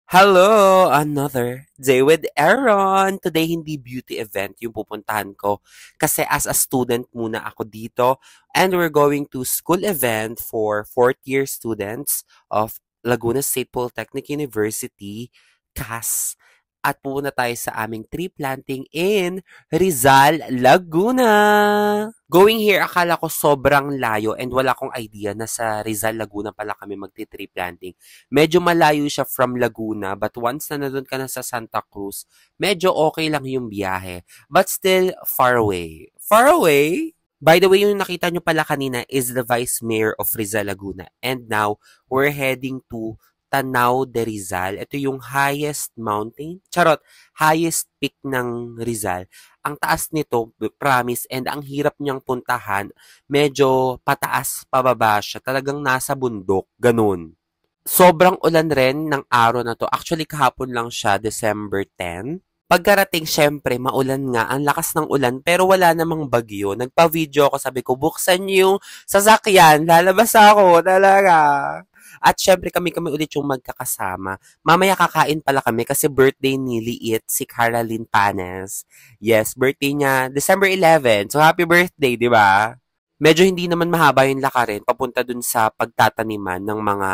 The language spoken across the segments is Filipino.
Hello! Another day with Aaron! Today, hindi beauty event yung pupuntahan ko. Kasi as a student muna ako dito. And we're going to school event for fourth year students of Laguna State Polytechnic University, CAS. At pupunta tayo sa aming tree planting in Rizal, Laguna. Going here, akala ko sobrang layo and wala akong idea na sa Rizal, Laguna pala kami magti-tree planting. Medyo malayo siya from Laguna, but once na nandun ka na sa Santa Cruz, medyo okay lang yung biyahe. But still, far away. Far away? By the way, yung nakita nyo pala kanina is the Vice Mayor of Rizal, Laguna. And now, we're heading to Tanaw de Rizal. Ito yung highest mountain. Charot, highest peak ng Rizal. Ang taas nito, promise, and ang hirap niyang puntahan. Medyo pataas, pababa siya. Talagang nasa bundok. Ganun. Sobrang ulan rin ng araw na 'to. Actually, kahapon lang siya, December 10. Pagkarating, siyempre, maulan nga. Ang lakas ng ulan, pero wala namang bagyo. Nagpa-video ako, sabi ko, buksan niyo yung sasakyan. Lalabas ako, talaga. At siyempre, kami-kami ulit yung magkakasama. Mamaya kakain pala kami kasi birthday ni Liit, si Caroline Panes. Yes, birthday niya, December 11. So, happy birthday, di ba? Medyo hindi naman mahaba yung lakarin papunta dun sa pagtataniman ng mga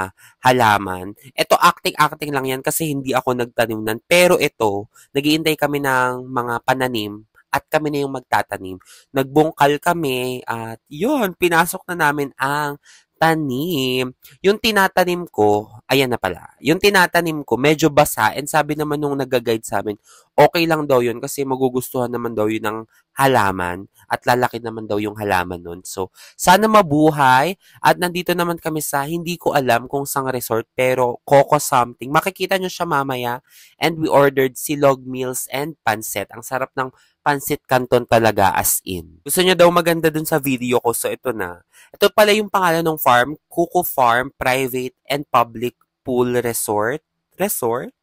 halaman. Ito, acting-acting lang yan kasi hindi ako nagtanim nan. Pero ito, naghihintay kami ng mga pananim at kami na yung magtatanim. Nagbungkal kami at yun, pinasok na namin ang tanim. Yung tinatanim ko, ayan na pala. Yung tinatanim ko, medyo basa and sabi naman nung nag-guide sa amin, okay lang daw yun kasi magugustuhan naman daw yun ng halaman at lalaki naman daw yung halaman nun. So, sana mabuhay at nandito naman kami sa hindi ko alam kung sang resort pero Coco something. Makikita nyo siya mamaya and we ordered silog meals and pansit. Ang sarap ng pansit canton talaga as in. Gusto niya daw maganda dun sa video ko so ito na. Ito pala yung pangalan ng farm, Cuckoo Farm Private and Public Pool Resort. Resort?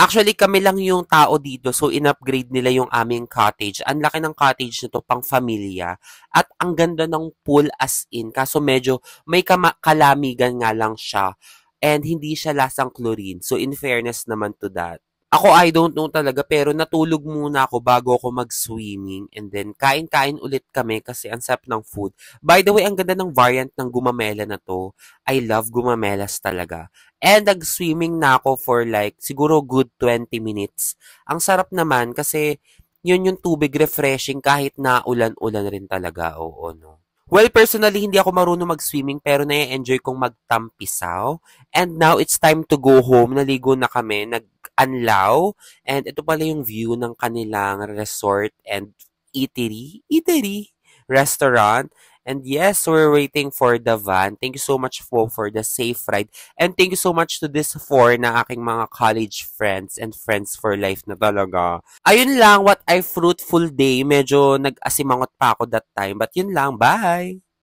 Actually, kami lang yung tao dito, so in-upgrade nila yung aming cottage. Ang laki ng cottage nito, pang familia. At ang ganda ng pool as in. Kaso medyo may kalamigan nga lang siya. And hindi siya lasang chlorine. So in fairness naman to that. Ako, I don't know talaga, pero natulog muna ako bago ako mag-swimming. And then, kain-kain ulit kami kasi ang sarap ng food. By the way, ang ganda ng variant ng gumamela na to. I love gumamelas talaga. And nag-swimming na ako for like, siguro good 20 minutes. Ang sarap naman kasi yun yung tubig refreshing kahit na ulan-ulan rin talaga. Oo, no. Well, personally, hindi ako marunong mag-swimming pero na-enjoy kong magtampisaw. And now, it's time to go home. Naligo na kami, nag-anlaw. And ito pala yung view ng kanilang resort and eatery, restaurant. And yes, we're waiting for the van. Thank you so much for the safe ride. And thank you so much to this four na aking mga college friends and friends for life na talaga. Ayun lang, what a fruitful day. Medyo nag-asimangot pa ako that time. But yun lang, bye!